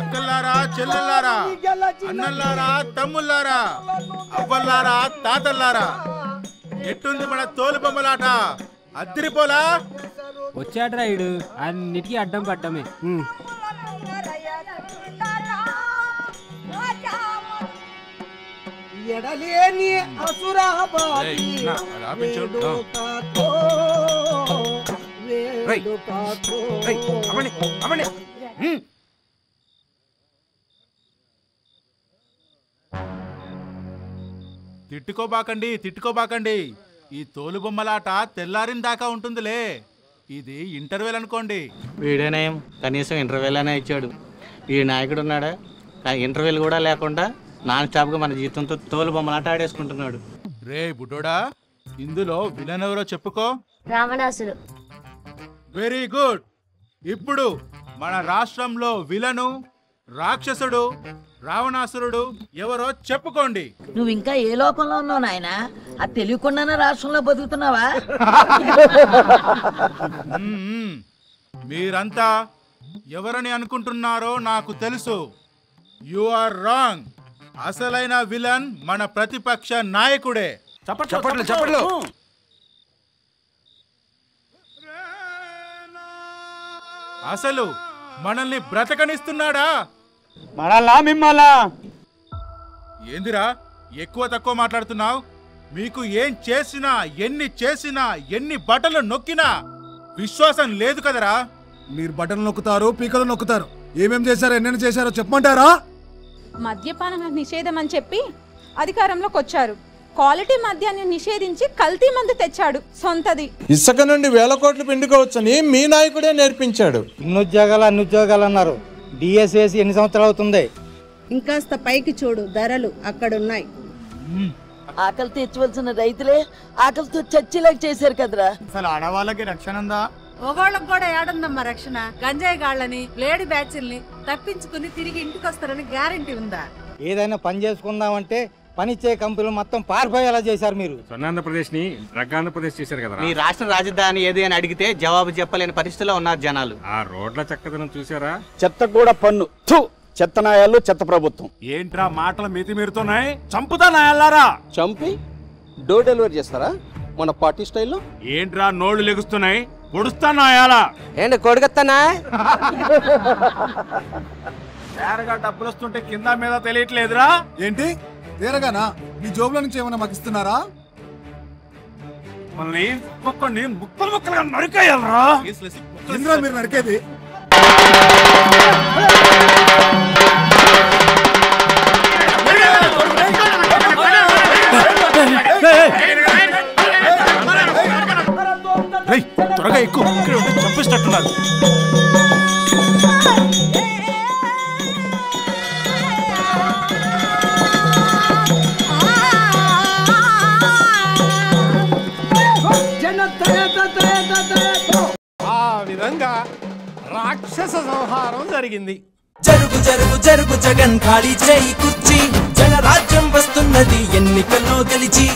అక్కల్లారా, చెల్లెల్లారా, అన్నల్లారా, తమ్ముళ్ళారా, అవ్వల్లారా, తాతల్లారా, ఎట్టుంది మన తోలు బొమ్మలాట? అద్దరిపోలా వచ్చాడు రాయుడు, అన్నిటికీ అడ్డం పట్టమే. ఎడలేని తిట్టుకోబాకండి. ఈ తోలు బొమ్మలాట తెల్లారిన దాకా ఉంటుందిలే. ఇది ఇంటర్వెల్ అనుకోండి. వీడేనేం కనీసం ఇంటర్వెల్ అనే ఇచ్చాడు. ఈ నాయకుడు ఉన్నాడా? ఇంటర్వెల్ కూడా లేకుండా నాన్ స్టాప్ గా మన జీవితంతో తోలు బొమ్మలాట ఆడేసుకుంటున్నాడు. రే బుడ్డోడా, ఇందులో విలన్ ఎవరో చెప్పుకో. రావణాసుడు. Very good. ఇప్పుడు మన రాష్ట్రంలో విలను, రాక్షసుడు, రావణాసురుడు ఎవరో చెప్పుకోండి. నువ్వు ఇంకా ఏ లోకంలో ఉన్నావు నాయన? అది తెలియకుండానే రాష్ట్రంలో బతుకుతున్నావా? మీరంతా ఎవరని అనుకుంటున్నారో నాకు తెలుసు. You are wrong. అసలైన విలన్ మన ప్రతిపక్ష నాయకుడే. చప్పట్లు. అసలు మనల్ని బ్రతకనిస్తున్నాడా? మనల్లా మిమ్మల్లా? ఏందిరా ఎక్కువ తక్కువ మాట్లాడుతున్నావు? మీకు ఏం చేసినా, ఎన్ని బట్టలు నొక్కినా విశ్వాసం లేదు కదరా? మీరు బట్టలు నొక్కుతారు, పీకలు నొక్కుతారు. ఏమేం చేశారో, ఎన్నెన్ని చేశారో చెప్పమంటారా? మద్యపాన నిషేధం అని చెప్పి అధికారంలోకి వచ్చారు. క్వాలిటీ మద్యాన్ని నిషేధించి కల్తీ మందు తెచ్చాడు సొంతది. ఇసుక నుండి వేల కోట్లు పిండుకోవచ్చని మీ నాయకుడే నేర్పించాడు. అన్ని ఉద్యోగాలు అన్నారు. డిఎస్ వేసి ఎన్ని సంవత్సరాలు అవుతుంది? ఇంకాస్త పైకి చూడు, ధరలు అక్కడున్నాయి. ఆకలి తెచ్చవలసిన రైతులే ఆకలితో చచ్చేలాగా చేశారు కదరా. అసలు ఆడవాళ్ళకి రక్షణ ఉందా? ఒకళ్ళకి కూడా ఏడుందమ్మా రక్షణ? గంజాయి గాళ్ళని, లేడీ బ్యాచ్ల్ని తప్పించుకుని తిరిగి ఇంటికి వస్తారని గ్యారంటీ ఉందా? ఏదైనా పని చేసుకుందామంటే పనిచ్చే కంపెనీలు మొత్తం పారిపోయేలా చేశారు మీరు. స్వర్ణాంధ్రప్రదేశ్ ని డ్రగ్గాంధ్రప్రదేశ్ చేశారు కదా. మీ రాష్ట్ర రాజధాని ఏది అని అడిగితే జవాబు చెప్పలేని పరిస్థితిలో ఉన్నారు జనాలు. ఆ రోడ్ల చక్కదనం చూసారా? చెత్త కూడా పన్ను. చెత్త నాయాలు, చెత్త ప్రభుత్వం. ఏంట్రా మాటలు మితిమీరుతున్నాయి? చంపుతా నాయాలారా? చంపి డోర్ డెలివరీ చేస్తారా మన పార్టీ స్టైల్లో? ఏంట్రా నోళ్లు లెగుస్తున్నాయి? పొడుస్తా నాయాలా? ఏంటి కొడుకుతానా? తేరగా డబ్బులు వస్తుంటే కింద మీద తెలియట్లేదురా? ఏంటి తేరగానా? మీ జోబుల నుంచి ఏమైనా మాకు ఇస్తున్నారా? మనల్ని ఒక్కొక్కడిని ముక్కలుగా నరికేయాలరా? ఇంద్రా మీరు నరికేది? త్వరగా ఎక్కువ చంపిస్తున్నారు. ఆ విధంగా రాక్షస సంహారం జరిగింది. జరుగు జరుగు జరుగు జగన్ ఖాళీ చేయి కుర్చీ, జనరాజ్యం వస్తున్నది ఎన్నికల్లో గెలిచి.